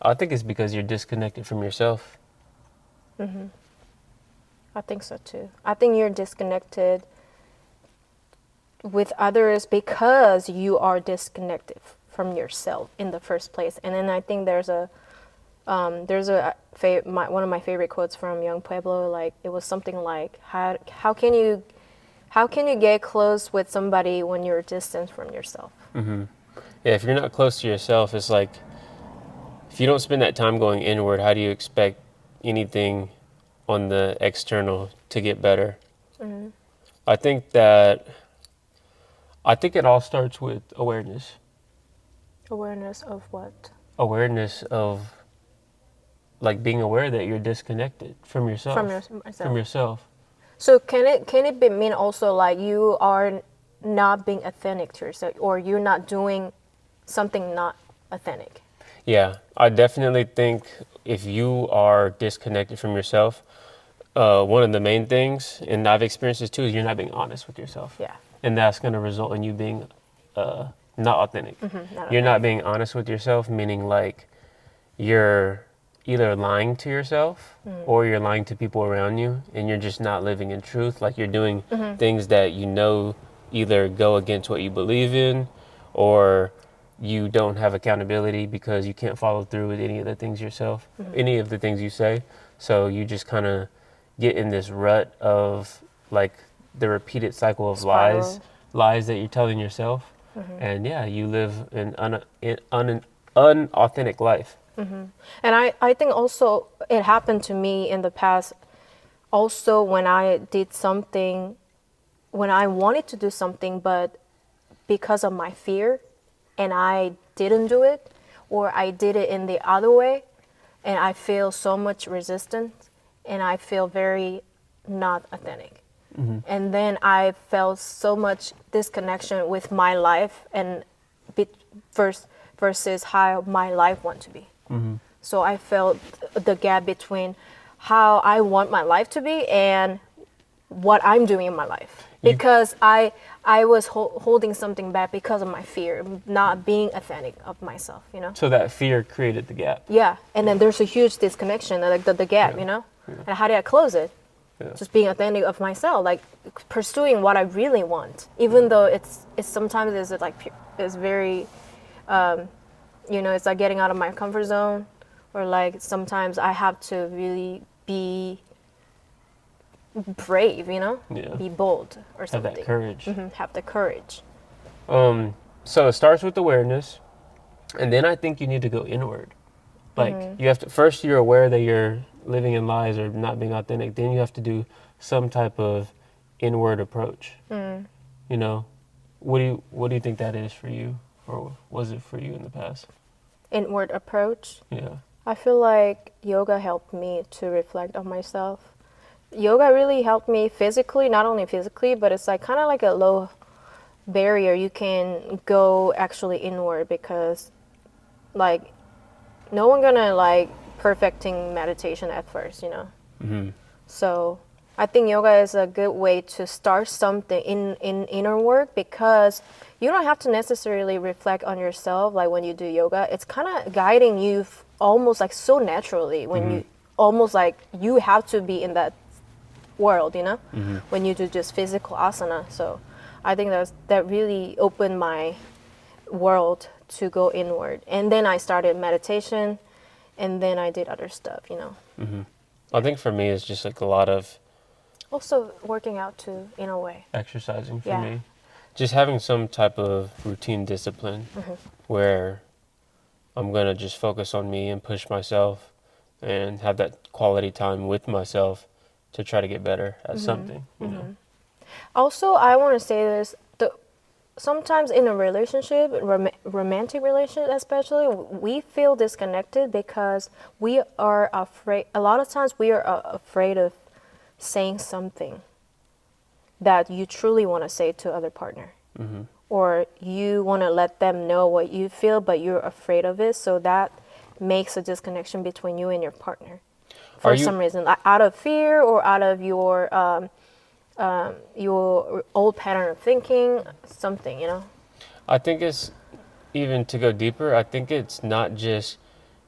I think it's because you're disconnected from yourself. I think so too. I think you're disconnected with others because you are disconnected from yourself in the first place. And then I think one of my favorite quotes from Young Pueblo. Like it was something like, how can you get close with somebody when you're distant from yourself? Yeah, if you're not close to yourself, it's like if you don't spend that time going inward, how do you expect anything on the external to get better? I think that I think it all starts with awareness. Awareness of what? Awareness of like being aware that you're disconnected from From yourself. yourself. From yourself. So can it mean also like you are not being authentic to yourself, or you're not doing something not authentic? Yeah, I definitely think if you are disconnected from yourself, one of the main things, and I've experienced this too, is you're not being honest with yourself. Yeah. And that's going to result in you being not authentic. Not You're not authentic. being honest with yourself, meaning like you're either lying to yourself or you're lying to people around you, and you're just not living in truth. Like you're doing things that you know either go against what you believe in, or you don't have accountability because you can't follow through with any of the things yourself, any of the things you say. So you just kind of get in this rut of like the repeated cycle of Spiral. lies that you're telling yourself. And yeah, you live an unauthentic life. And I think also it happened to me in the past also when I did something, when I wanted to do something, but because of my fear and I didn't do it, or I did it in the other way, and I feel so much resistance and I feel very not authentic. And then I felt so much disconnection with my life and be, versus how my life want to be. So I felt the gap between how I want my life to be and what I'm doing in my life, because I was holding something back because of my fear of not being authentic of myself, So that fear created the gap. Yeah, and then there's a huge disconnection, like the gap, And how do I close it? Yeah. Just being authentic of myself, like pursuing what I really want, even though it's sometimes it's very, it's like getting out of my comfort zone, or like sometimes I have to really be brave, Yeah. be bold or Have something. that courage. Have the courage. So it starts with awareness, and then I think you need to go inward. Like you have to first, you're aware that you're living in lies or not being authentic. Then you have to do some type of inward approach. You know, what do you think that is for you, or was it for you in the past? Inward approach. Yeah. I feel like yoga helped me to reflect on myself. Yoga really helped me physically, not only physically, but it's like kind of like a low barrier. You can go actually inward, because like no one gonna like perfecting meditation at first. So I think yoga is a good way to start something in inner work, because you don't have to necessarily reflect on yourself. Like when you do yoga, it's kind of guiding you almost like so naturally, when you almost like you have to be in that world, when you do just physical asana. So I think that really opened my world to go inward. And then I started meditation, and then I did other stuff. I think for me it's just like a lot of Also working out too, in a way. exercising for Yeah. me. Just having some type of routine discipline where I'm going to just focus on me and push myself and have that quality time with myself to try to get better at something, you know. Also, I want to say this: sometimes in a relationship, romantic relationship especially, we feel disconnected because we are afraid. A lot of times, we are afraid of saying something that you truly want to say to other partner, or you want to let them know what you feel, but you're afraid of it. So that makes a disconnection between you and your partner for some reason, out of fear or out of your old pattern of thinking, something. I think it's, even to go deeper, I think it's not just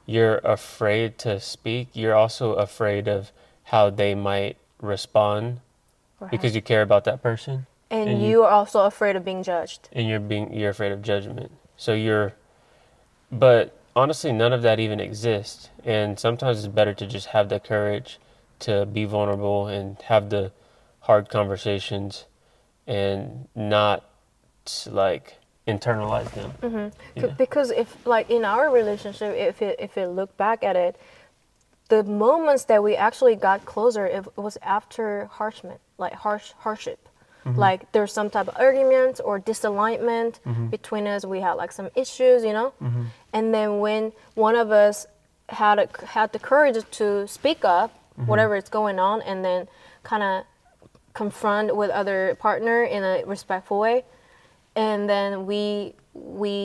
you're afraid to speak, you're also afraid of how they might respond Right. because you care about that person. And you are also afraid of being judged. And you're afraid of judgment. But honestly, none of that even exists. And sometimes it's better to just have the courage to be vulnerable and have the hard conversations and not like internalize them. Yeah. Because if like in our relationship, if it look back at it, the moments that we actually got closer, it was after hardship. Like there's some type of argument or disalignment between us. We had like some issues, you know. And then when one of us had the courage to speak up, whatever is going on, and then kind of confront with other partner in a respectful way, and then we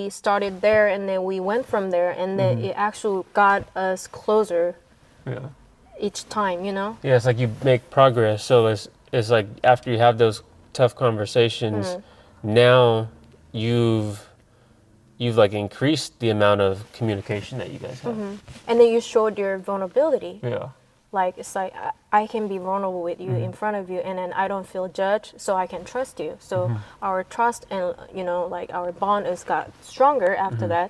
started there, and then we went from there, and then it actually got us closer Yeah. each time, you know. Yeah, it's like you make progress. So it's like after you have those tough conversations, now you've like increased the amount of communication that you guys have. And then you showed your vulnerability. Yeah. Like it's like I can be vulnerable with you in front of you, and then I don't feel judged, so I can trust you. So our trust and like our bond has got stronger after that.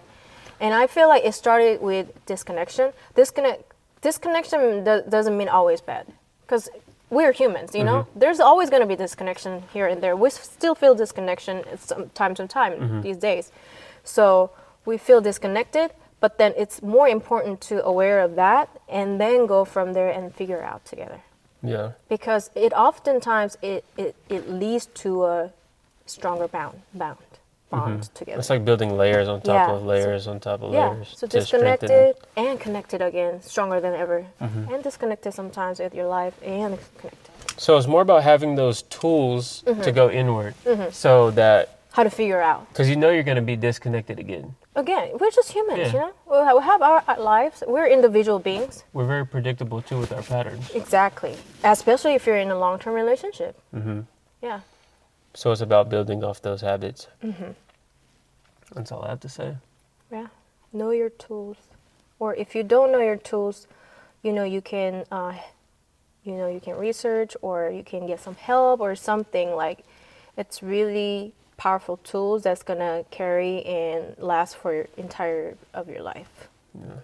And I feel like it started with disconnection. Disconnection doesn't mean always bad, because we're humans, you know. There's always going to be disconnection here and there. We still feel disconnection time to time these days. So we feel disconnected, but then it's more important to aware of that and then go from there and figure out together. Yeah. Because it oftentimes it leads to a stronger bond together. It's like building layers on top Yeah, of layers on top of Yeah, layers. so to strengthen disconnected and connected again, stronger than ever. And disconnected sometimes with your life and connected. So it's more about having those tools to go inward, so that How to figure out. because you know you're going to be disconnected again. Again, we're just humans, Yeah. you know? We have our lives. We're individual beings. We're very predictable too with our patterns. Exactly. Especially if you're in a long-term relationship. Yeah. So it's about building off those habits. That's all I have to say. Yeah. Know your tools. Or if you don't know your tools, you can you can research, or you can get some help or something. Like, it's really powerful tools that's gonna carry and last for your entire of your life. Yeah.